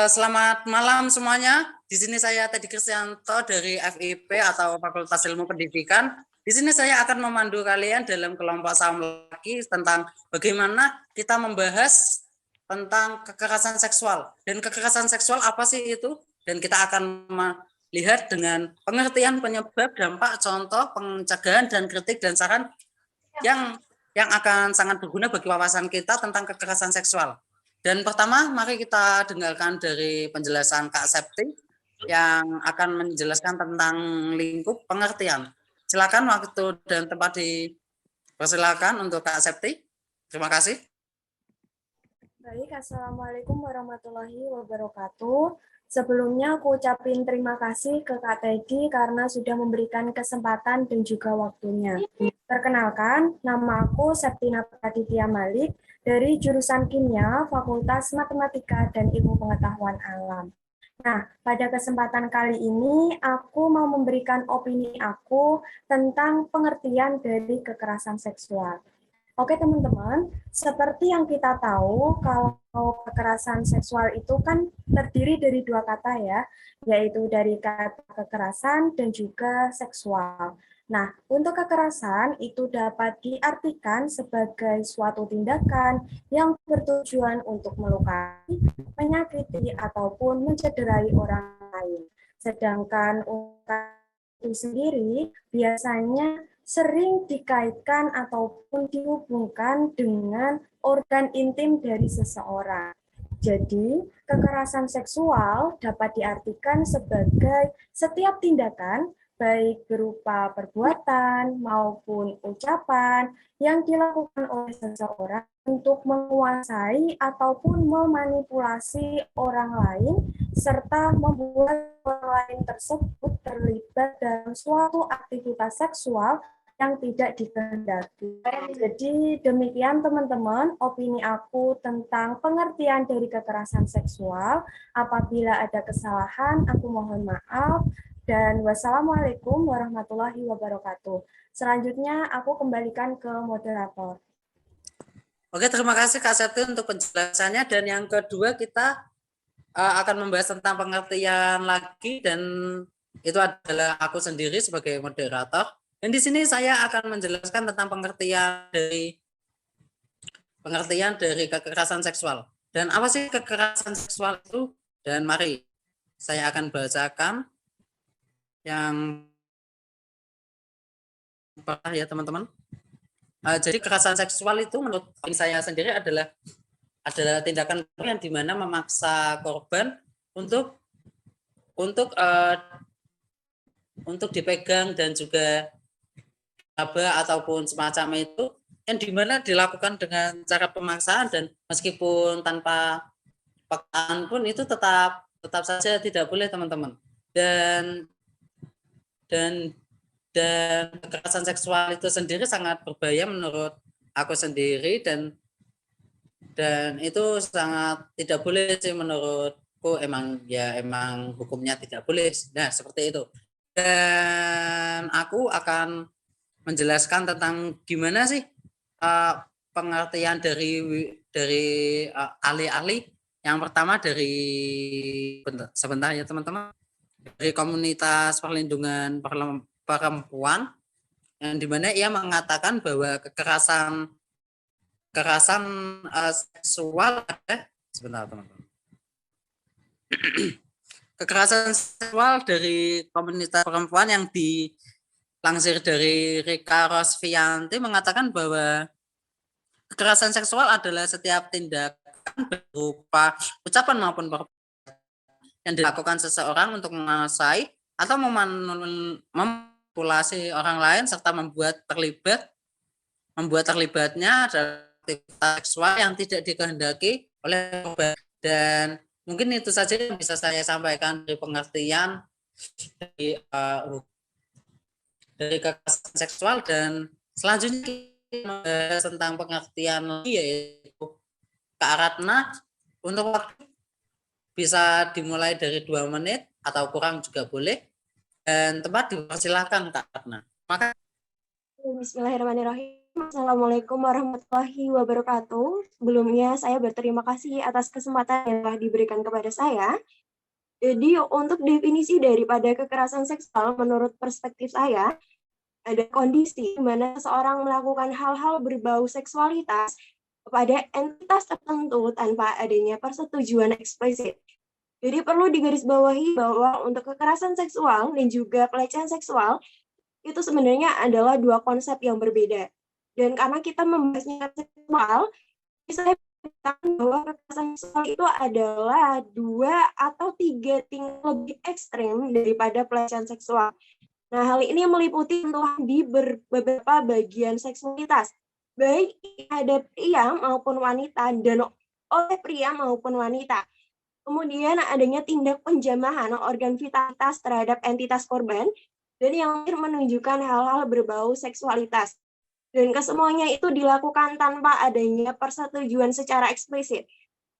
Selamat malam semuanya. Di sini saya Teddy Kristianto dari FIP atau Fakultas Ilmu Pendidikan. Di sini saya akan memandu kalian dalam kelompok saham laki tentang bagaimana kita membahas tentang kekerasan seksual. Dan kekerasan seksual apa sih itu? Dan kita akan melihat dengan pengertian penyebab, dampak, contoh, pencegahan, dan kritik dan saran yang akan sangat berguna bagi wawasan kita tentang kekerasan seksual. Dan pertama, mari kita dengarkan dari penjelasan Kak Septi yang akan menjelaskan tentang lingkup pengertian. Silakan waktu dan tempat dipersilakan untuk Kak Septi. Terima kasih. Baik, Assalamualaikum warahmatullahi wabarakatuh. Sebelumnya aku ucapin terima kasih ke Kak Teddy karena sudah memberikan kesempatan dan juga waktunya. Perkenalkan, nama aku Septina Praditya Malik dari jurusan Kimia, Fakultas Matematika dan Ilmu Pengetahuan Alam. Nah, pada kesempatan kali ini aku mau memberikan opini aku tentang pengertian dari kekerasan seksual. Oke teman-teman, seperti yang kita tahu, kalau kekerasan seksual itu kan terdiri dari dua kata ya, yaitu dari kata kekerasan dan juga seksual. Nah, untuk kekerasan itu dapat diartikan sebagai suatu tindakan yang bertujuan untuk melukai, menyakiti, ataupun mencederai orang lain. Sedangkan untuk itu sendiri biasanya sering dikaitkan ataupun dihubungkan dengan organ intim dari seseorang. Jadi, kekerasan seksual dapat diartikan sebagai setiap tindakan, baik berupa perbuatan maupun ucapan yang dilakukan oleh seseorang untuk menguasai ataupun memanipulasi orang lain, serta membuat orang lain tersebut terlibat dalam suatu aktivitas seksual yang tidak dikehendaki. Jadi demikian teman-teman opini aku tentang pengertian dari kekerasan seksual. Apabila ada kesalahan, aku mohon maaf. Dan wassalamualaikum warahmatullahi wabarakatuh. Selanjutnya aku kembalikan ke moderator. Oke, terima kasih Kak Septi untuk penjelasannya. Dan yang kedua kita akan membahas tentang pengertian lagi, dan itu adalah aku sendiri sebagai moderator. Dan di sini saya akan menjelaskan tentang pengertian dari kekerasan seksual. Dan apa sih kekerasan seksual itu? Dan mari saya akan bacakan yang ya teman-teman. Jadi kekerasan seksual itu menurut saya sendiri adalah tindakan yang dimana memaksa korban untuk dipegang dan juga aba ataupun semacam itu, yang dimana dilakukan dengan cara pemaksaan, dan meskipun tanpa paksaan pun itu tetap saja tidak boleh teman-teman. Dan kekerasan seksual itu sendiri sangat berbahaya menurut aku sendiri, dan itu sangat tidak boleh sih menurutku. Emang hukumnya tidak boleh. Nah, seperti itu. Dan aku akan menjelaskan tentang gimana sih pengertian dari ahli-ahli. Yang pertama dari sebentar ya teman-teman, dari komunitas perlindungan perempuan, yang dimana ia mengatakan bahwa kekerasan seksual sebentar teman-teman. Kekerasan seksual dari komunitas perempuan yang dilansir dari Rika Rosvianti mengatakan bahwa kekerasan seksual adalah setiap tindakan berupa ucapan maupun perbuatan yang dilakukan seseorang untuk menguasai atau memanipulasi orang lain serta membuat terlibatnya adalah aktivitas seksual yang tidak dikehendaki oleh korban. Dan mungkin itu saja yang bisa saya sampaikan dari pengertian dari kekerasan seksual. Dan selanjutnya kita membahas tentang pengertian yaitu Kak Ratna. Untuk waktu bisa dimulai dari 2 menit atau kurang juga boleh, dan tempat dipersilahkan Kak Ratna. Bismillahirrahmanirrahim. Assalamualaikum warahmatullahi wabarakatuh. Sebelumnya saya berterima kasih atas kesempatan yang telah diberikan kepada saya. Jadi untuk definisi daripada kekerasan seksual menurut perspektif saya, ada kondisi di mana seseorang melakukan hal-hal berbau seksualitas kepada entitas tertentu tanpa adanya persetujuan eksplisit. Jadi perlu digarisbawahi bahwa untuk kekerasan seksual dan juga pelecehan seksual itu sebenarnya adalah dua konsep yang berbeda. Dan karena kita membahasnya seksual, saya katakan bahwa kekerasan seksual itu adalah 2 atau 3 tingkat lebih ekstrim daripada pelecehan seksual. Nah, hal ini meliputi sentuhan di beberapa bagian seksualitas, baik ada pria maupun wanita dan oleh pria maupun wanita. Kemudian adanya tindak penjamahan organ vitalitas terhadap entitas korban, dan yang menunjukkan hal-hal berbau seksualitas. Dan kesemuanya itu dilakukan tanpa adanya persetujuan secara eksplisit.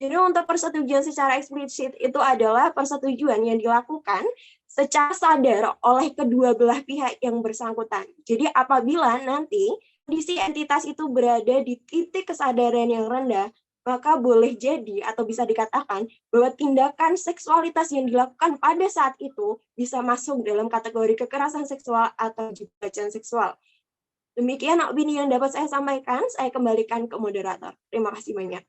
Jadi untuk persetujuan secara eksplisit itu adalah persetujuan yang dilakukan secara sadar oleh kedua belah pihak yang bersangkutan. Jadi apabila nanti kondisi entitas itu berada di titik kesadaran yang rendah, maka boleh jadi atau bisa dikatakan bahwa tindakan seksualitas yang dilakukan pada saat itu bisa masuk dalam kategori kekerasan seksual atau juga pelecehan seksual. Demikian opini yang dapat saya sampaikan, saya kembalikan ke moderator. Terima kasih banyak.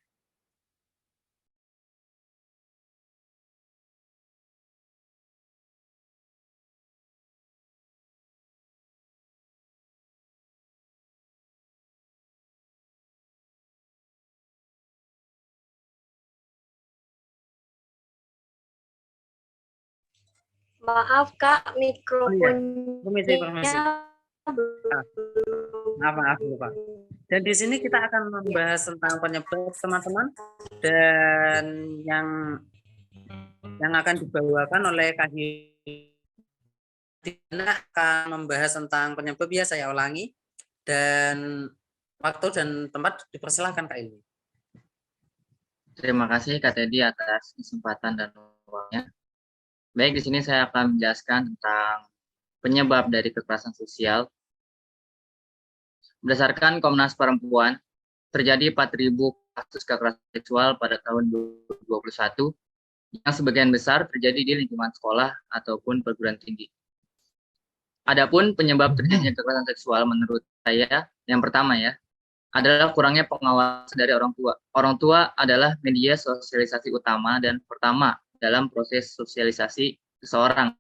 Maaf Kak, Permisi. mikrofonnya Maaf, lupa. Dan di sini kita akan membahas tentang penyebab, teman-teman, dan yang akan dibawakan oleh Kak Dina akan membahas tentang penyebab, ya saya ulangi, dan waktu dan tempat dipersilahkan Kak Ilmi. Terima kasih Kak Teddy atas kesempatan dan waktunya. Baik, di sini saya akan menjelaskan tentang penyebab dari kekerasan sosial. Berdasarkan Komnas Perempuan, terjadi 4.000 kasus kekerasan seksual pada tahun 2021, yang sebagian besar terjadi di lingkungan sekolah ataupun perguruan tinggi. Adapun penyebab terjadinya kekerasan seksual menurut saya, yang pertama adalah kurangnya pengawasan dari orang tua. Orang tua adalah media sosialisasi utama dan pertama dalam proses sosialisasi seseorang,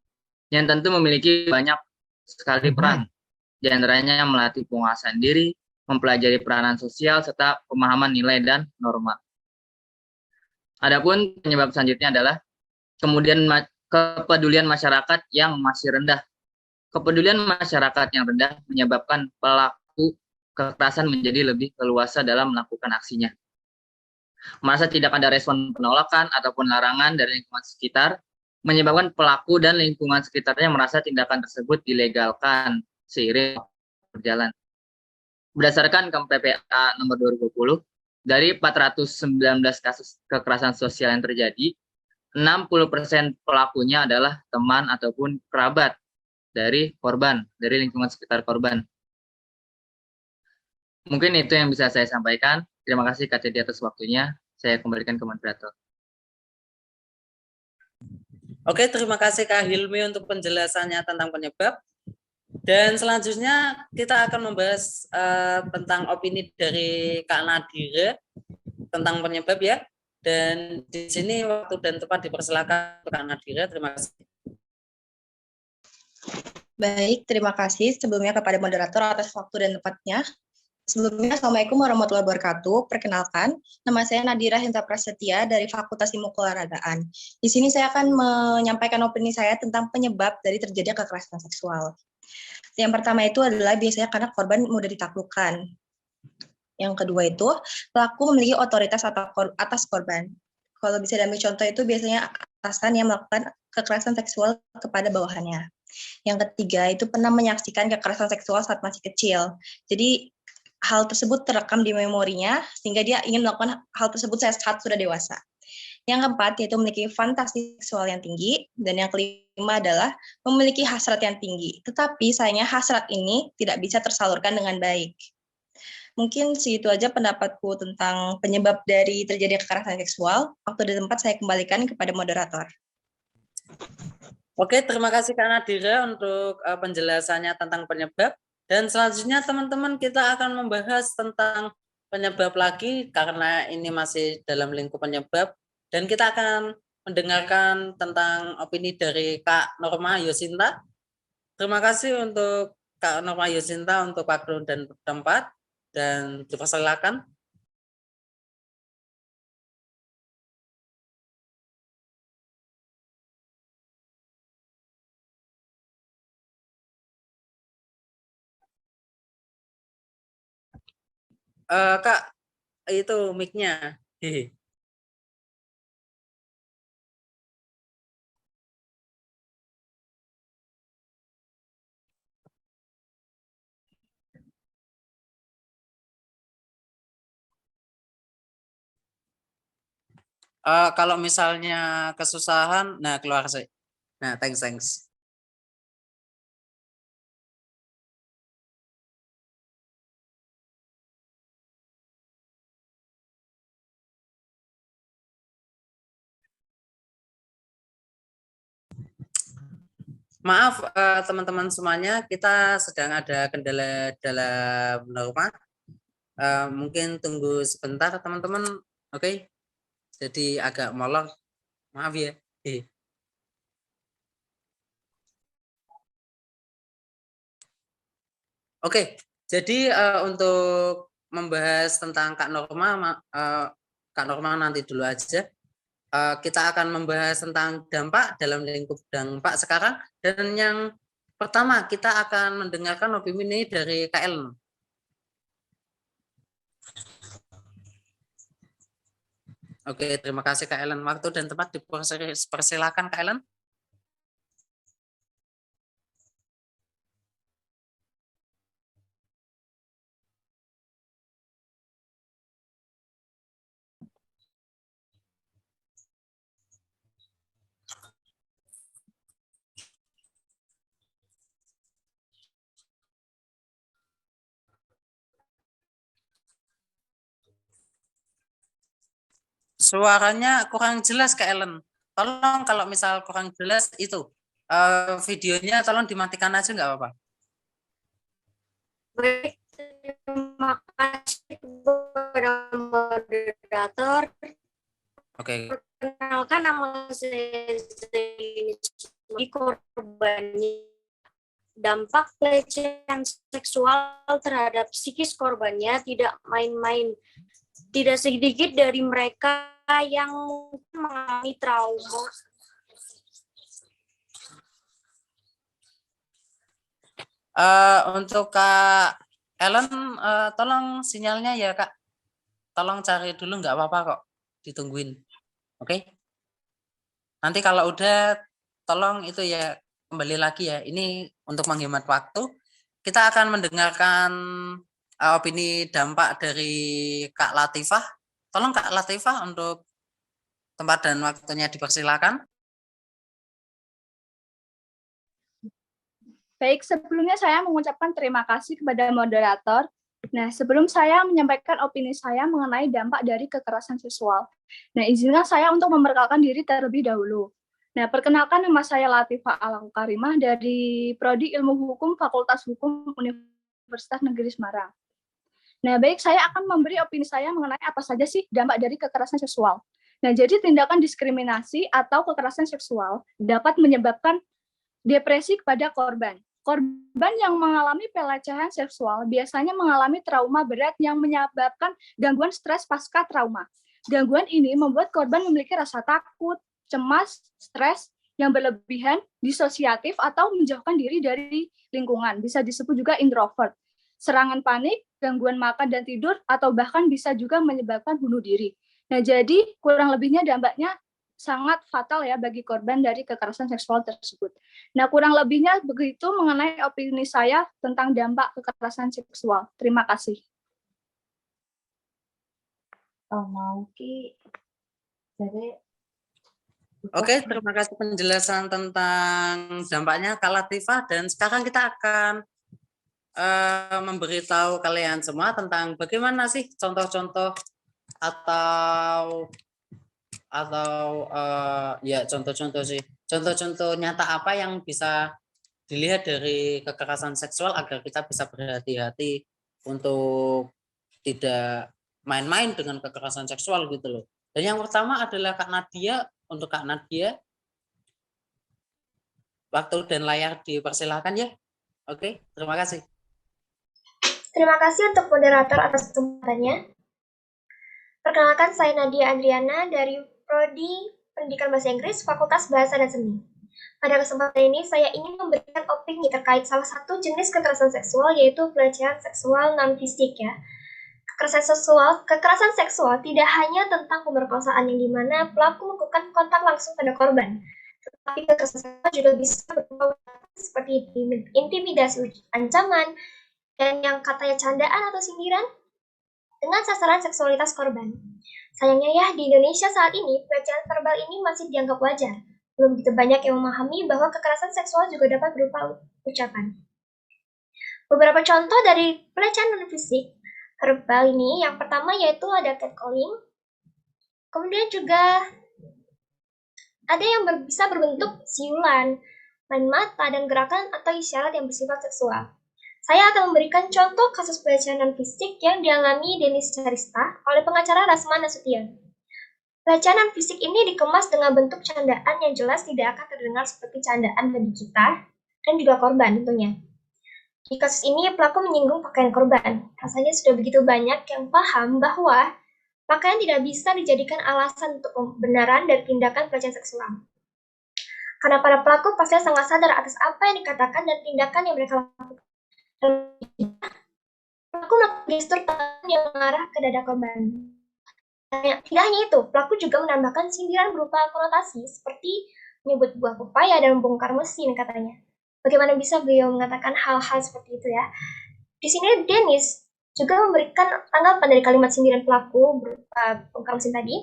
yang tentu memiliki banyak sekali peran, di antaranya melatih penguasaan diri, mempelajari peranan sosial, serta pemahaman nilai dan norma. Adapun penyebab selanjutnya adalah kemudian kepedulian masyarakat yang masih rendah. Kepedulian masyarakat yang rendah menyebabkan pelaku kekerasan menjadi lebih leluasa dalam melakukan aksinya. Merasa tidak ada respon penolakan ataupun larangan dari lingkungan sekitar, menyebabkan pelaku dan lingkungan sekitarnya merasa tindakan tersebut dilegalkan seiring berjalan. Berdasarkan KPPA nomor 2020, dari 419 kasus kekerasan sosial yang terjadi, 60% pelakunya adalah teman ataupun kerabat dari korban, dari lingkungan sekitar korban. Mungkin itu yang bisa saya sampaikan. Terima kasih Kak Teddy atas waktunya. Saya kembalikan ke moderator. Oke, terima kasih Kak Hilmi untuk penjelasannya tentang penyebab. Dan selanjutnya kita akan membahas tentang opini dari Kak Nadira tentang penyebab ya. Dan di sini waktu dan tempat dipersilakan Kak Nadira. Terima kasih. Baik, terima kasih sebelumnya kepada moderator atas waktu dan tempatnya. Sebelumnya, Assalamualaikum warahmatullahi wabarakatuh. Perkenalkan, nama saya Nadira Hinta Prasetya dari Fakultas Ilmu Keolahragaan. Di sini saya akan menyampaikan opini saya tentang penyebab dari terjadinya kekerasan seksual. Yang pertama itu adalah biasanya karena korban mudah ditaklukkan. Yang kedua itu, pelaku memiliki otoritas atas korban. Kalau bisa diambil contoh itu biasanya atasan yang melakukan kekerasan seksual kepada bawahannya. Yang ketiga itu pernah menyaksikan kekerasan seksual saat masih kecil. Jadi hal tersebut terekam di memorinya sehingga dia ingin melakukan hal tersebut saat sudah dewasa. Yang keempat yaitu memiliki fantasi seksual yang tinggi, dan yang kelima adalah memiliki hasrat yang tinggi. Tetapi sayangnya hasrat ini tidak bisa tersalurkan dengan baik. Mungkin segitu aja pendapatku tentang penyebab dari terjadi kekerasan seksual. Waktu dan tempat saya kembalikan kepada moderator. Oke, terima kasih Kak Nadira untuk penjelasannya tentang penyebab. Dan selanjutnya teman-teman kita akan membahas tentang penyebab lagi karena ini masih dalam lingkup penyebab. Dan kita akan mendengarkan tentang opini dari Kak Norma Yosinta. Terima kasih untuk Kak Norma Yosinta untuk waktu dan tempat. Dan dipersilakan. Kak, itu mic-nya. Kalau misalnya kesusahan, nah keluar sih. Nah, thanks. Maaf teman-teman semuanya, kita sedang ada kendala dalam Norma. Mungkin tunggu sebentar teman-teman. Oke. Jadi agak molor. Maaf ya. Oke. Jadi untuk membahas tentang Kak Norma nanti dulu aja. Kita akan membahas tentang dampak dalam lingkup dampak sekarang. Dan yang pertama kita akan mendengarkan opini dari Kak Ellen. Oke, terima kasih Kak Ellen. Waktu dan tempat dipersilakan Kak Ellen. Suaranya kurang jelas Kak Ellen. Tolong kalau misal kurang jelas itu videonya tolong dimatikan aja nggak apa-apa. Baik, terima kasih kepada moderator. Oke. Perkenalkan nama saya korbannya. Dampak pelecehan seksual terhadap psikis korbannya tidak main-main. Tidak sedikit dari mereka yang mengalami trauma. Untuk Kak Ellen, tolong sinyalnya ya Kak. Tolong cari dulu nggak apa-apa kok. Ditungguin. Oke. Nanti kalau udah tolong itu ya kembali lagi ya. Ini untuk menghemat waktu. Kita akan mendengarkan opini dampak dari Kak Latifah. Tolong Kak Latifah untuk tempat dan waktunya dipersilakan. Baik, sebelumnya saya mengucapkan terima kasih kepada moderator. Nah, sebelum saya menyampaikan opini saya mengenai dampak dari kekerasan seksual. Nah, izinkan saya untuk memperkenalkan diri terlebih dahulu. Nah, perkenalkan nama saya Latifah Alaku Karimah dari Prodi Ilmu Hukum Fakultas Hukum Universitas Negeri Semarang. Nah, baik, saya akan memberi opini saya mengenai apa saja sih dampak dari kekerasan seksual. Nah, jadi tindakan diskriminasi atau kekerasan seksual dapat menyebabkan depresi kepada korban. Korban yang mengalami pelecehan seksual biasanya mengalami trauma berat yang menyebabkan gangguan stres pasca trauma. Gangguan ini membuat korban memiliki rasa takut, cemas, stres yang berlebihan, disosiatif, atau menjauhkan diri dari lingkungan. Bisa disebut juga introvert. Serangan panik, gangguan makan dan tidur, atau bahkan bisa juga menyebabkan bunuh diri. Nah, jadi kurang lebihnya dampaknya sangat fatal ya bagi korban dari kekerasan seksual tersebut. Nah, kurang lebihnya begitu mengenai opini saya tentang dampak kekerasan seksual. Terima kasih. Oke, terima kasih penjelasan tentang dampaknya Kak Latifah. Dan sekarang kita akan memberitahu kalian semua tentang bagaimana sih contoh-contoh atau ya contoh-contoh sih, contoh-contoh nyata apa yang bisa dilihat dari kekerasan seksual agar kita bisa berhati-hati untuk tidak main-main dengan kekerasan seksual gitu loh. Dan yang pertama adalah Kak Nadia. Untuk Kak Nadia, waktu dan layar dipersilakan ya. Oke, terima kasih. Terima kasih untuk moderator atas kesempatannya. Perkenalkan, saya Nadia Adriana dari Prodi Pendidikan Bahasa Inggris, Fakultas Bahasa dan Seni. Pada kesempatan ini, saya ingin memberikan opini terkait salah satu jenis kekerasan seksual, yaitu pelecehan seksual non-fisik ya. Kekerasan seksual tidak hanya tentang pemerkosaan yang dimana pelaku melakukan kontak langsung pada korban, tetapi kekerasan seksual juga bisa berupa seperti intimidasi, ancaman, dan yang katanya candaan atau sindiran dengan sasaran seksualitas korban. Sayangnya ya, di Indonesia saat ini, pelecehan verbal ini masih dianggap wajar. Belum begitu banyak yang memahami bahwa kekerasan seksual juga dapat berupa ucapan. Beberapa contoh dari pelecehan non-fisik verbal ini, yang pertama yaitu ada catcalling, kemudian juga ada yang bisa berbentuk siulan, main mata, dan gerakan atau isyarat yang bersifat seksual. Saya akan memberikan contoh kasus pelecehan non-fisik yang dialami Denis Charista oleh pengacara Rasman Nasution. Pelecehan non-fisik ini dikemas dengan bentuk candaan yang jelas tidak akan terdengar seperti candaan bagi kita dan juga korban tentunya. Di kasus ini, pelaku menyinggung pakaian korban. Rasanya sudah begitu banyak yang paham bahwa pakaian tidak bisa dijadikan alasan untuk pembenaran dari tindakan pelecehan seksual. Karena para pelaku pasti sangat sadar atas apa yang dikatakan dan tindakan yang mereka lakukan. Pelaku melakukan gestur tangan yang mengarah ke dada korban. Tidak hanya itu, pelaku juga menambahkan sindiran berupa konotasi seperti menyebut buah pepaya dan membongkar mesin katanya. Bagaimana bisa beliau mengatakan hal-hal seperti itu ya? Di sini Denis juga memberikan tanggapan dari kalimat sindiran pelaku berupa bongkar mesin tadi,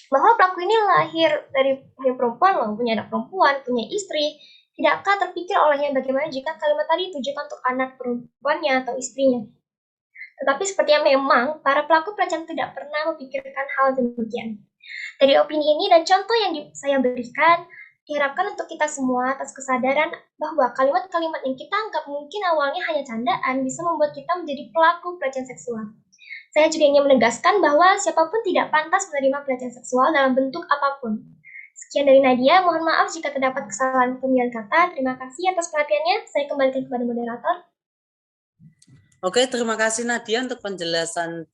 bahwa pelaku ini lahir dari perempuan, punya anak perempuan, punya istri. Tidakkah terpikir olehnya bagaimana jika kalimat tadi ditujukan untuk anak perempuannya atau istrinya? Tetapi sepertinya memang para pelaku pelecehan tidak pernah memikirkan hal demikian. Dari opini ini dan contoh yang saya berikan, diharapkan untuk kita semua atas kesadaran bahwa kalimat-kalimat yang kita anggap mungkin awalnya hanya candaan bisa membuat kita menjadi pelaku pelecehan seksual. Saya juga ingin menegaskan bahwa siapapun tidak pantas menerima pelecehan seksual dalam bentuk apapun. Sekian dari Nadia, mohon maaf jika terdapat kesalahan pemilihan kata. Terima kasih atas perhatiannya. Saya kembalikan kepada moderator. Oke, terima kasih Nadia untuk penjelasan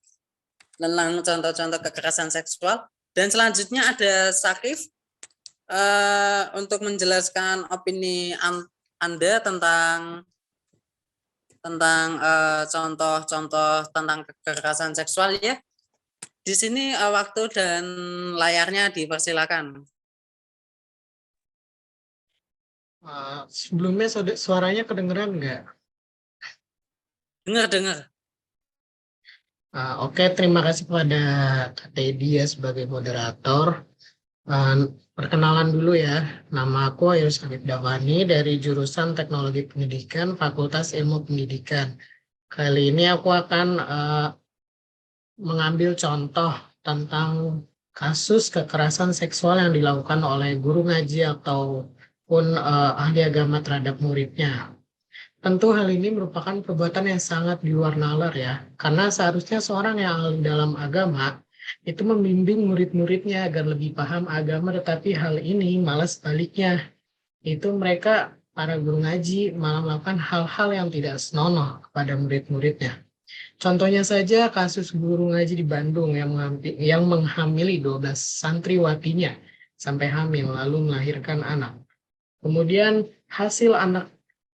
tentang contoh-contoh kekerasan seksual. Dan selanjutnya ada Sakif untuk menjelaskan opini Anda tentang contoh-contoh tentang kekerasan seksual ya. Di sini waktu dan layarnya dipersilakan. Sebelumnya suaranya kedengeran nggak? Dengar. Oke, terima kasih kepada Kak Teddy ya sebagai moderator. Perkenalan dulu ya, nama aku Ayus Habib Davani dari jurusan Teknologi Pendidikan Fakultas Ilmu Pendidikan. Kali ini aku akan mengambil contoh tentang kasus kekerasan seksual yang dilakukan oleh guru ngaji ataupun ahli agama terhadap muridnya. Tentu hal ini merupakan perbuatan yang sangat di luar nalar ya, karena seharusnya seorang yang ahli dalam agama itu membimbing murid-muridnya agar lebih paham agama, tetapi hal ini malah sebaliknya. Itu mereka, para guru ngaji, malah melakukan hal-hal yang tidak senonoh kepada murid-muridnya. Contohnya saja kasus guru ngaji di Bandung yang menghamili 12 santriwatinya sampai hamil lalu melahirkan anak. Kemudian hasil anak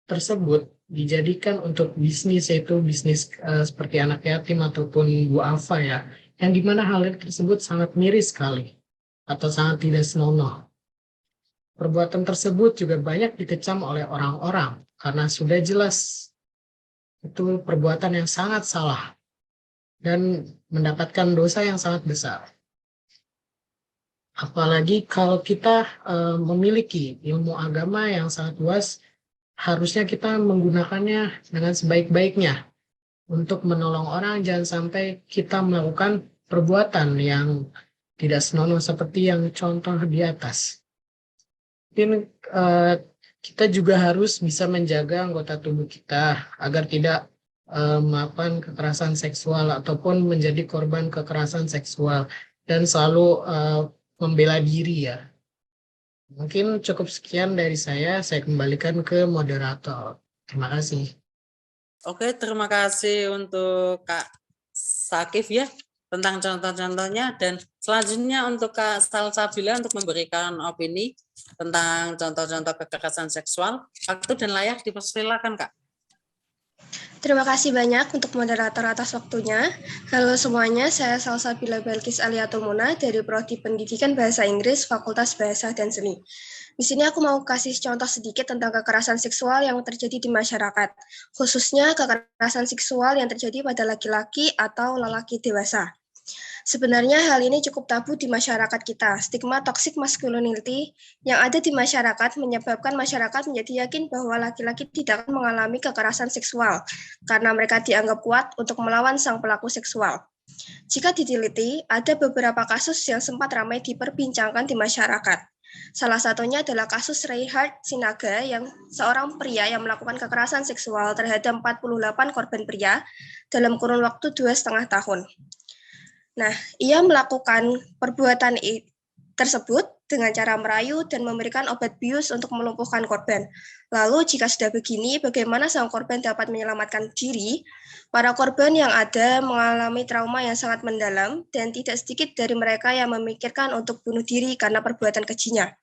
tersebut dijadikan untuk bisnis, yaitu bisnis seperti anak yatim ataupun duafa ya, yang dimana hal tersebut sangat miris sekali atau sangat tidak senonoh. Perbuatan tersebut juga banyak dikecam oleh orang-orang karena sudah jelas itu perbuatan yang sangat salah dan mendapatkan dosa yang sangat besar. Apalagi kalau kita memiliki ilmu agama yang sangat luas, harusnya kita menggunakannya dengan sebaik-baiknya untuk menolong orang. Jangan sampai kita melakukan perbuatan yang tidak senonoh seperti yang contoh di atas. Mungkin kita juga harus bisa menjaga anggota tubuh kita agar tidak melakukan kekerasan seksual ataupun menjadi korban kekerasan seksual, dan selalu membela diri ya. Mungkin cukup sekian dari saya kembalikan ke moderator. Terima kasih. Oke, terima kasih untuk Kak Sakif ya tentang contoh-contohnya, dan selanjutnya untuk Kak Salsabila untuk memberikan opini tentang contoh-contoh kekerasan seksual. Waktu dan layak dipersilakan, Kak. Terima kasih banyak untuk moderator atas waktunya. Halo semuanya, saya Salsabila Belkis Aliatumuna dari Prodi Pendidikan Bahasa Inggris, Fakultas Bahasa dan Seni. Di sini aku mau kasih contoh sedikit tentang kekerasan seksual yang terjadi di masyarakat, khususnya kekerasan seksual yang terjadi pada laki-laki atau lelaki dewasa. Sebenarnya hal ini cukup tabu di masyarakat kita. Stigma toxic masculinity yang ada di masyarakat menyebabkan masyarakat menjadi yakin bahwa laki-laki tidak akan mengalami kekerasan seksual karena mereka dianggap kuat untuk melawan sang pelaku seksual. Jika diteliti, ada beberapa kasus yang sempat ramai diperbincangkan di masyarakat. Salah satunya adalah kasus Reinhard Sinaga, yang seorang pria yang melakukan kekerasan seksual terhadap 48 korban pria dalam kurun waktu 2,5 tahun. Nah, ia melakukan perbuatan tersebut dengan cara merayu dan memberikan obat bius untuk melumpuhkan korban. Lalu, jika sudah begini, bagaimana sang korban dapat menyelamatkan diri? Para korban yang ada mengalami trauma yang sangat mendalam, dan tidak sedikit dari mereka yang memikirkan untuk bunuh diri karena perbuatan kejinya.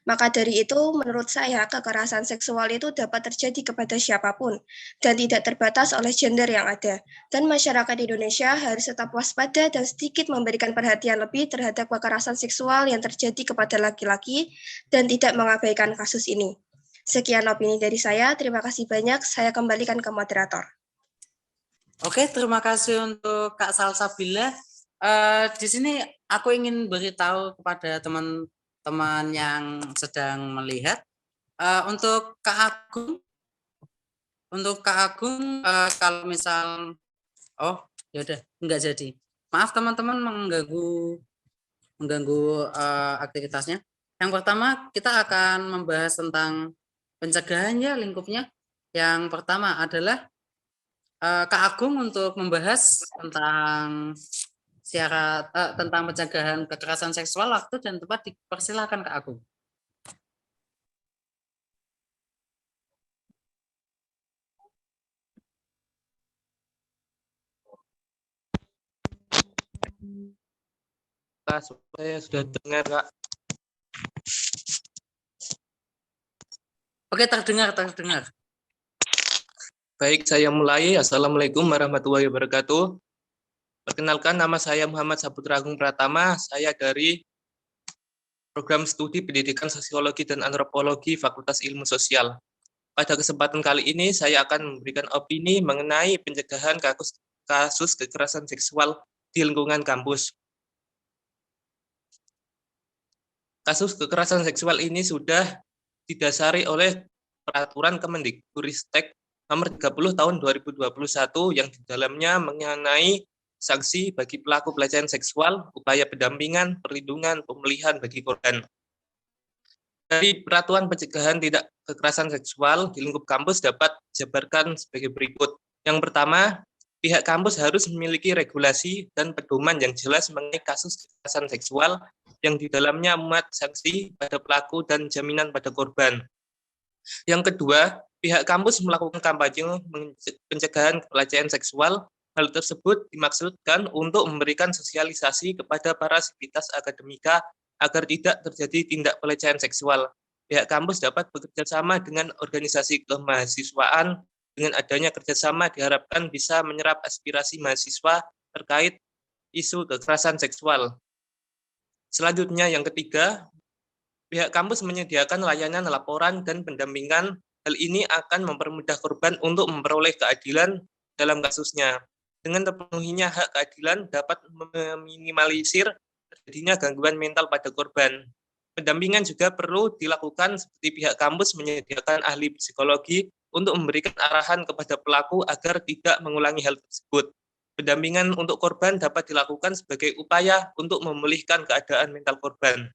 Maka dari itu, menurut saya, kekerasan seksual itu dapat terjadi kepada siapapun dan tidak terbatas oleh gender yang ada. Dan masyarakat Indonesia harus tetap waspada dan sedikit memberikan perhatian lebih terhadap kekerasan seksual yang terjadi kepada laki-laki dan tidak mengabaikan kasus ini. Sekian opini dari saya. Terima kasih banyak. Saya kembalikan ke moderator. Oke, terima kasih untuk Kak Salsabila. Di sini aku ingin beritahu kepada teman-teman yang sedang melihat, untuk Kak Agung, kalau misal, ya udah nggak jadi. Maaf teman-teman mengganggu aktivitasnya. Yang pertama kita akan membahas tentang pencegahan ya lingkupnya. Yang pertama adalah Kak Agung untuk membahas tentang syarat tentang pencegahan kekerasan seksual. Waktu dan tempat dipersilakan Kak Agung. Saya sudah dengar, Kak. Oke, terdengar. Baik, saya mulai. Assalamualaikum warahmatullahi wabarakatuh. Perkenalkan, nama saya Muhammad Saputra Agung Pratama. Saya dari Program Studi Pendidikan Sosiologi dan Antropologi Fakultas Ilmu Sosial. Pada kesempatan kali ini, saya akan memberikan opini mengenai pencegahan kasus kekerasan seksual di lingkungan kampus. Kasus kekerasan seksual ini sudah didasari oleh Peraturan Kemendikbudristek Nomor 30 Tahun 2021 yang di dalamnya mengenai sanksi bagi pelaku pelecehan seksual, upaya pendampingan, perlindungan, pemulihan bagi korban. Dari Peraturan Pencegahan Tindak Kekerasan Seksual di lingkup kampus dapat dijabarkan sebagai berikut. Yang pertama, pihak kampus harus memiliki regulasi dan pedoman yang jelas mengenai kasus kekerasan seksual yang di dalamnya memuat sanksi pada pelaku dan jaminan pada korban. Yang kedua, pihak kampus melakukan kampanye pencegahan pelecehan seksual. Hal tersebut dimaksudkan untuk memberikan sosialisasi kepada para sivitas akademika agar tidak terjadi tindak pelecehan seksual. Pihak kampus dapat bekerja sama dengan organisasi kemahasiswaan. Dengan adanya kerjasama diharapkan bisa menyerap aspirasi mahasiswa terkait isu kekerasan seksual. Selanjutnya, yang ketiga, pihak kampus menyediakan layanan laporan dan pendampingan. Hal ini akan mempermudah korban untuk memperoleh keadilan dalam kasusnya. Dengan terpenuhinya hak keadilan dapat meminimalisir terjadinya gangguan mental pada korban. Pendampingan juga perlu dilakukan seperti pihak kampus menyediakan ahli psikologi untuk memberikan arahan kepada pelaku agar tidak mengulangi hal tersebut. Pendampingan untuk korban dapat dilakukan sebagai upaya untuk memulihkan keadaan mental korban.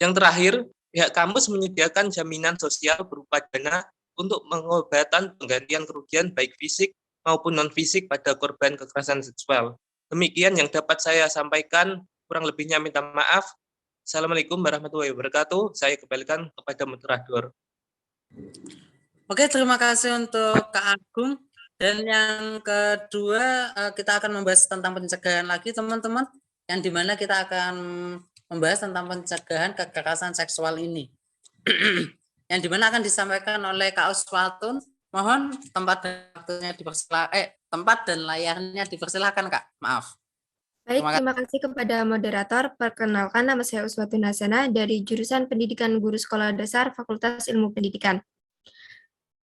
Yang terakhir, pihak kampus menyediakan jaminan sosial berupa dana untuk pengobatan penggantian kerugian baik fisik maupun non-fisik pada korban kekerasan seksual. Demikian yang dapat saya sampaikan, kurang lebihnya minta maaf. Assalamualaikum warahmatullahi wabarakatuh. Saya kembalikan kepada moderator. Oke, terima kasih untuk Kak Agung. Dan yang kedua, kita akan membahas tentang pencegahan lagi, teman-teman. Yang dimana kita akan membahas tentang pencegahan kekerasan seksual ini. Yang dimana akan disampaikan oleh Kak Uswatun. Mohon tempat dan waktunya tempat dan layarnya dipersilahkan, Kak. Maaf. Baik, terima kasih kepada moderator. Perkenalkan, nama saya Uswatun Hasana dari jurusan Pendidikan Guru Sekolah Dasar Fakultas Ilmu Pendidikan.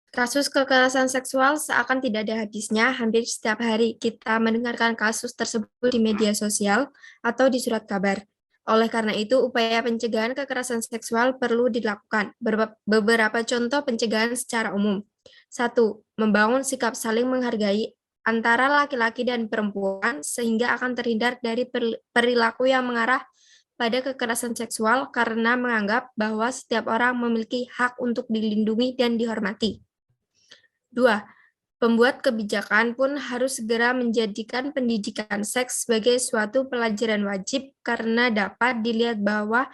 Kasus kekerasan seksual seakan tidak ada habisnya. Hampir setiap hari kita mendengarkan kasus tersebut di media sosial atau di surat kabar. Oleh karena itu, upaya pencegahan kekerasan seksual perlu dilakukan. Beberapa contoh pencegahan secara umum. 1. Membangun sikap saling menghargai antara laki-laki dan perempuan sehingga akan terhindar dari perilaku yang mengarah pada kekerasan seksual karena menganggap bahwa setiap orang memiliki hak untuk dilindungi dan dihormati. 2. Pembuat kebijakan pun harus segera menjadikan pendidikan seks sebagai suatu pelajaran wajib karena dapat dilihat bahwa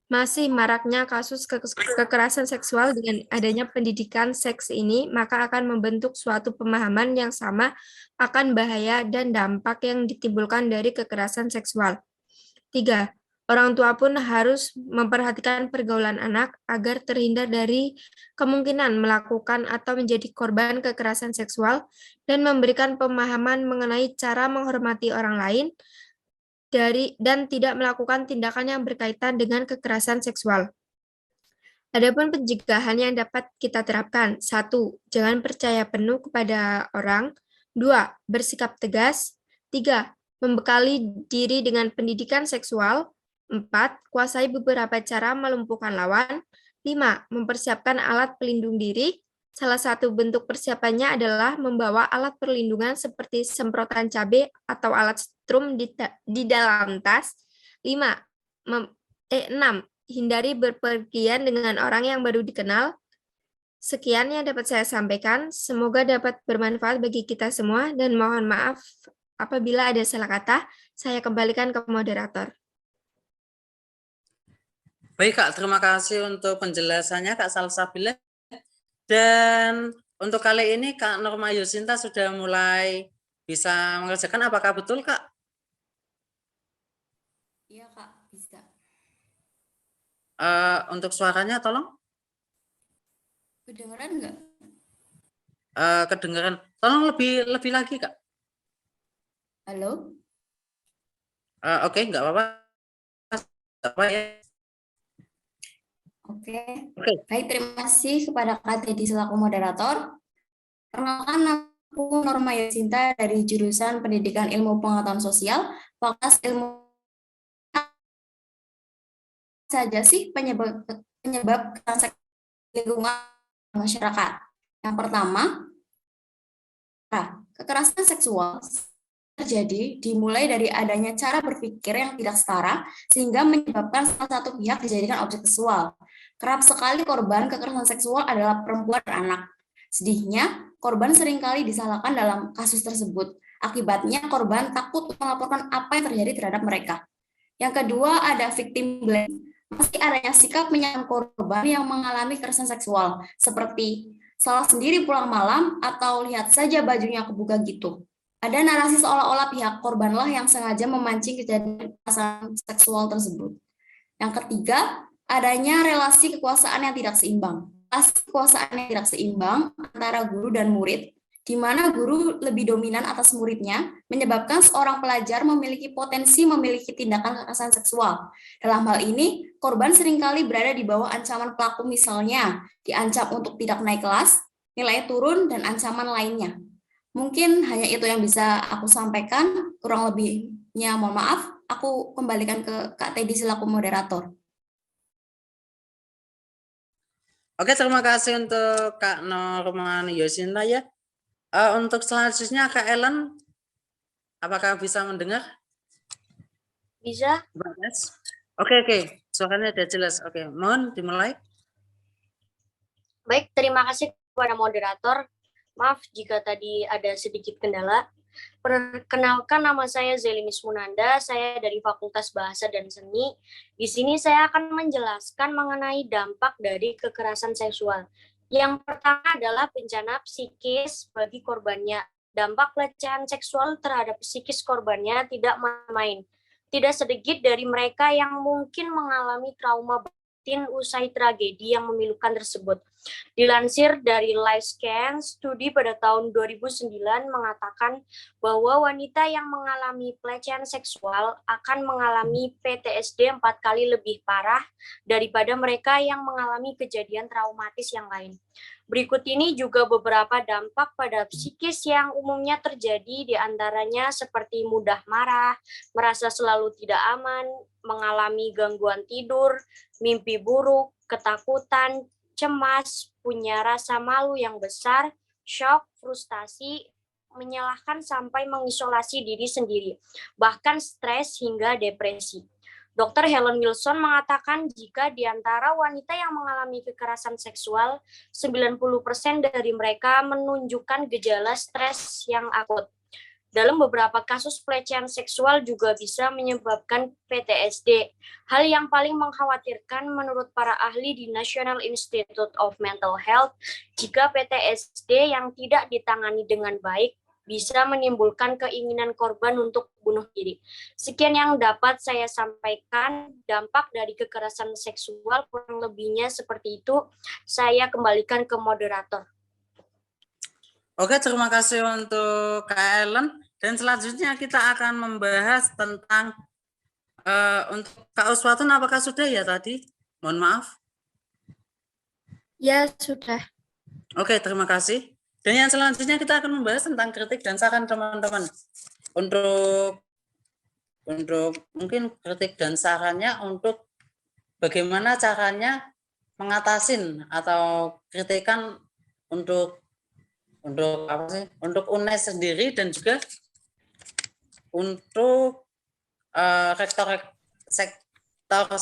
masih maraknya kasus kekerasan seksual. Dengan adanya pendidikan seks ini, maka akan membentuk suatu pemahaman yang sama akan bahaya dan dampak yang ditimbulkan dari kekerasan seksual. 3. Orang tua pun harus memperhatikan pergaulan anak agar terhindar dari kemungkinan melakukan atau menjadi korban kekerasan seksual dan memberikan pemahaman mengenai cara menghormati orang lain dan tidak melakukan tindakan yang berkaitan dengan kekerasan seksual. Adapun pencegahan yang dapat kita terapkan. 1. Jangan percaya penuh kepada orang. 2. Bersikap tegas. 3. Membekali diri dengan pendidikan seksual. 4. Kuasai beberapa cara melumpuhkan lawan. 5. Mempersiapkan alat pelindung diri. Salah satu bentuk persiapannya adalah membawa alat perlindungan seperti semprotan cabai atau alat strum di dalam tas. 6. Hindari berpergian dengan orang yang baru dikenal. Sekian yang dapat saya sampaikan. Semoga dapat bermanfaat bagi kita semua dan mohon maaf apabila ada salah kata. Saya kembalikan ke moderator. Baik, Kak. Terima kasih untuk penjelasannya, Kak Salsabila. Dan untuk kali ini Kak Norma Yusinta sudah mulai bisa mengerjakan. Apakah betul, Kak? Iya, Kak, bisa. Untuk suaranya tolong. Kedengeran nggak? Kedengeran. Tolong lebih lagi, Kak. Halo? Oke, nggak apa-apa. Apa ya? Oke. Baik, terima kasih kepada Kak Teddy selaku moderator. Perkenalkan, aku Norma Yusinta dari jurusan Pendidikan Ilmu Pengetahuan Sosial, Fakultas Ilmu saja sih penyebab kekerasan lingkungan masyarakat. Yang pertama, kekerasan seksual terjadi dimulai dari adanya cara berpikir yang tidak setara sehingga menyebabkan salah satu pihak dijadikan objek seksual. Kerap sekali korban kekerasan seksual adalah perempuan dan anak. Sedihnya, korban seringkali disalahkan dalam kasus tersebut. Akibatnya, korban takut melaporkan apa yang terjadi terhadap mereka. Yang kedua, ada victim blame. Masih adanya sikap menyalahkan korban yang mengalami kekerasan seksual, seperti salah sendiri pulang malam atau lihat saja bajunya kebuka gitu. Ada narasi seolah-olah pihak korbanlah yang sengaja memancing kejadian kekerasan seksual tersebut. Yang ketiga, adanya relasi kekuasaan yang tidak seimbang. Relasi kekuasaan yang tidak seimbang antara guru dan murid, di mana guru lebih dominan atas muridnya, menyebabkan seorang pelajar memiliki potensi memiliki tindakan kekerasan seksual. Dalam hal ini, korban seringkali berada di bawah ancaman pelaku, misalnya diancam untuk tidak naik kelas, nilai turun, dan ancaman lainnya. Mungkin hanya itu yang bisa aku sampaikan, kurang lebihnya mohon maaf. Aku kembalikan ke Kak Teddy selaku moderator. Oke, terima kasih untuk Kak Norman Yosinta ya. Untuk selanjutnya Kak Ellen, apakah bisa mendengar? Bisa? Oke, suaranya sudah jelas. Oke, mohon dimulai. Baik, terima kasih kepada moderator. Maaf jika tadi ada sedikit kendala. Perkenalkan, nama saya Zelimis Munanda, saya dari Fakultas Bahasa dan Seni. Di sini saya akan menjelaskan mengenai dampak dari kekerasan seksual. Yang pertama adalah bencana psikis bagi korbannya. Dampak pelecehan seksual terhadap psikis korbannya tidak main-main. Tidak sedikit dari mereka yang mungkin mengalami trauma batin usai tragedi yang memilukan tersebut. Dilansir dari LifeScan, studi pada tahun 2009 mengatakan bahwa wanita yang mengalami pelecehan seksual akan mengalami PTSD 4 kali lebih parah daripada mereka yang mengalami kejadian traumatis yang lain. Berikut ini juga beberapa dampak pada psikis yang umumnya terjadi, di antaranya seperti mudah marah, merasa selalu tidak aman, mengalami gangguan tidur, mimpi buruk, ketakutan, cemas, punya rasa malu yang besar, shock, frustasi, menyalahkan sampai mengisolasi diri sendiri, bahkan stres hingga depresi. Dr. Helen Wilson mengatakan jika di antara wanita yang mengalami kekerasan seksual, 90% dari mereka menunjukkan gejala stres yang akut. Dalam beberapa kasus pelecehan seksual juga bisa menyebabkan PTSD. Hal yang paling mengkhawatirkan menurut para ahli di National Institute of Mental Health, jika PTSD yang tidak ditangani dengan baik bisa menimbulkan keinginan korban untuk bunuh diri. Sekian yang dapat saya sampaikan, dampak dari kekerasan seksual kurang lebihnya seperti itu. Saya kembalikan ke moderator. Oke, terima kasih untuk Kak Ellen. Dan selanjutnya kita akan membahas tentang untuk Kak Uswatun, apakah sudah ya tadi? Mohon maaf. Ya, sudah. Oke, terima kasih. Dan yang selanjutnya kita akan membahas tentang kritik dan saran teman-teman. Untuk mungkin kritik dan sarannya untuk bagaimana caranya mengatasin atau kritikan untuk apa sih? Untuk UNES sendiri dan juga untuk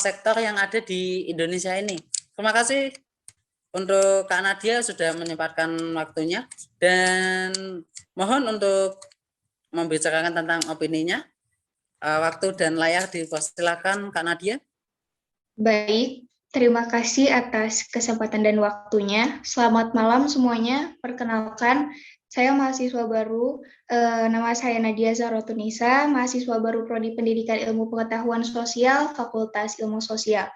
sektor yang ada di Indonesia ini. Terima kasih untuk Kak Nadia sudah menyempatkan waktunya, dan mohon untuk membicarakan tentang opininya. Waktu dan layar dipersilakan Kak Nadia. Baik, terima kasih atas kesempatan dan waktunya. Selamat malam semuanya. Perkenalkan, saya mahasiswa baru, nama saya Nadia Zarotunisa, mahasiswa baru Prodi Pendidikan Ilmu Pengetahuan Sosial, Fakultas Ilmu Sosial.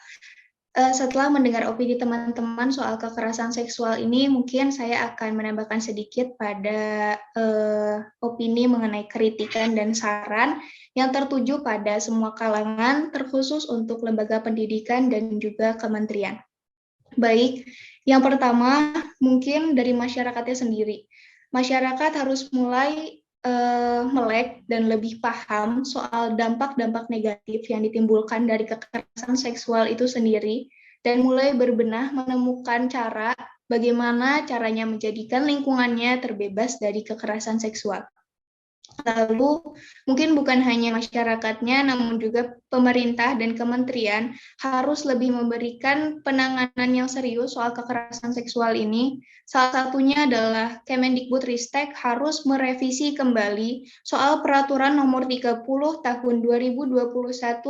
Setelah mendengar opini teman-teman soal kekerasan seksual ini, mungkin saya akan menambahkan sedikit pada opini mengenai kritikan dan saran yang tertuju pada semua kalangan, terkhusus untuk lembaga pendidikan dan juga kementerian. Baik, yang pertama mungkin dari masyarakatnya sendiri. Masyarakat harus mulai melek dan lebih paham soal dampak-dampak negatif yang ditimbulkan dari kekerasan seksual itu sendiri, dan mulai berbenah menemukan cara bagaimana caranya menjadikan lingkungannya terbebas dari kekerasan seksual. Lalu, mungkin bukan hanya masyarakatnya, namun juga pemerintah dan kementerian harus lebih memberikan penanganan yang serius soal kekerasan seksual ini. Salah satunya adalah Kemendikbudristek harus merevisi kembali soal Peraturan Nomor 30 Tahun 2021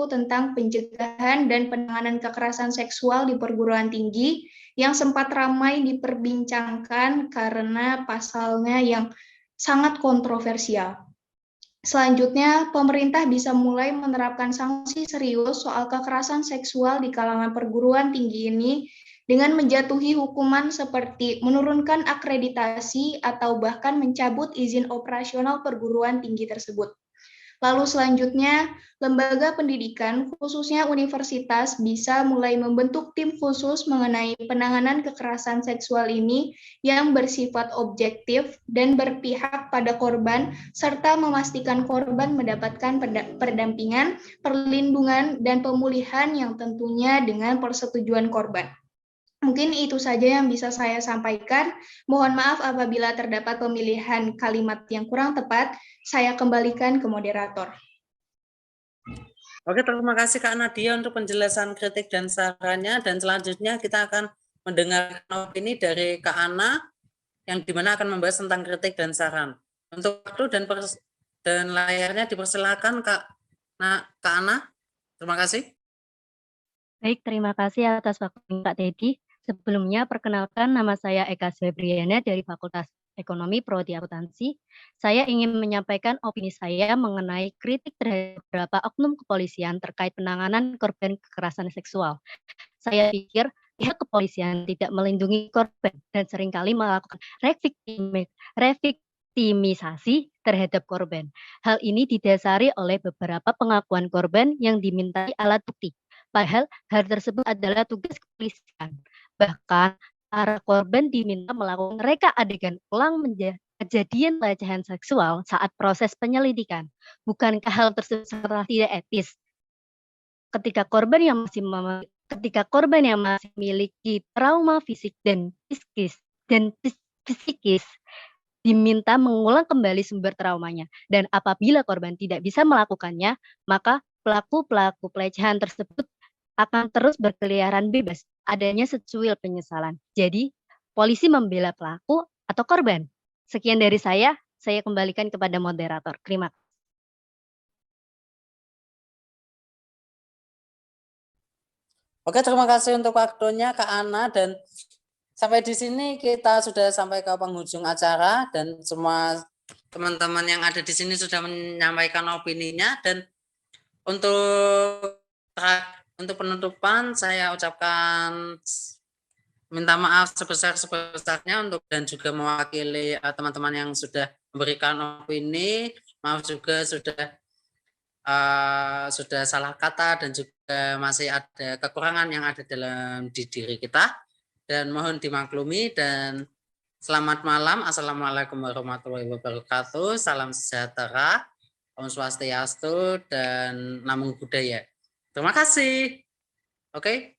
tentang pencegahan dan penanganan kekerasan seksual di perguruan tinggi yang sempat ramai diperbincangkan karena pasalnya yang sangat kontroversial. Selanjutnya, pemerintah bisa mulai menerapkan sanksi serius soal kekerasan seksual di kalangan perguruan tinggi ini dengan menjatuhi hukuman seperti menurunkan akreditasi atau bahkan mencabut izin operasional perguruan tinggi tersebut. Lalu selanjutnya, lembaga pendidikan, khususnya universitas, bisa mulai membentuk tim khusus mengenai penanganan kekerasan seksual ini yang bersifat objektif dan berpihak pada korban, serta memastikan korban mendapatkan pendampingan, perlindungan, dan pemulihan yang tentunya dengan persetujuan korban. Mungkin itu saja yang bisa saya sampaikan. Mohon maaf apabila terdapat pemilihan kalimat yang kurang tepat. Saya kembalikan ke moderator. Oke, terima kasih Kak Nadia untuk penjelasan kritik dan sarannya. Dan selanjutnya kita akan mendengarkan opini dari Kak Ana, yang dimana akan membahas tentang kritik dan saran. Untuk waktu dan layarnya dipersilakan Kak Ana. Terima kasih. Baik, terima kasih atas waktunya Kak Teddy. Sebelumnya, perkenalkan nama saya Eka Febriana dari Fakultas Ekonomi Prodi Akuntansi. Saya ingin menyampaikan opini saya mengenai kritik terhadap beberapa oknum kepolisian terkait penanganan korban kekerasan seksual. Saya pikir pihak kepolisian tidak melindungi korban dan seringkali melakukan reviktimisasi terhadap korban. Hal ini didasari oleh beberapa pengakuan korban yang dimintai alat bukti. Padahal hal tersebut adalah tugas kepolisian. Bahkan para korban diminta melakukan reka adegan ulang kejadian pelecehan seksual saat proses penyelidikan. Bukankah hal tersebut sangat tidak etis? Ketika korban yang masih memiliki trauma fisik dan psikis diminta mengulang kembali sumber traumanya. Dan apabila korban tidak bisa melakukannya, maka pelaku pelecehan tersebut akan terus berkeliaran bebas, adanya secuil penyesalan. Jadi, polisi membela pelaku atau korban. Sekian dari saya kembalikan kepada moderator. Terima kasih. Oke, terima kasih untuk waktunya Kak Ana, dan sampai di sini kita sudah sampai ke penghujung acara dan semua teman-teman yang ada di sini sudah menyampaikan opininya. Dan untuk penutupan saya ucapkan minta maaf sebesar-besarnya dan juga mewakili teman-teman yang sudah memberikan opini. Maaf juga sudah salah kata dan juga masih ada kekurangan yang ada di diri kita, dan mohon dimaklumi. Dan selamat malam. Assalamualaikum warahmatullahi wabarakatuh. Salam sejahtera, Om Swastiastu, dan Namo Buddhaya. Terima kasih. Oke.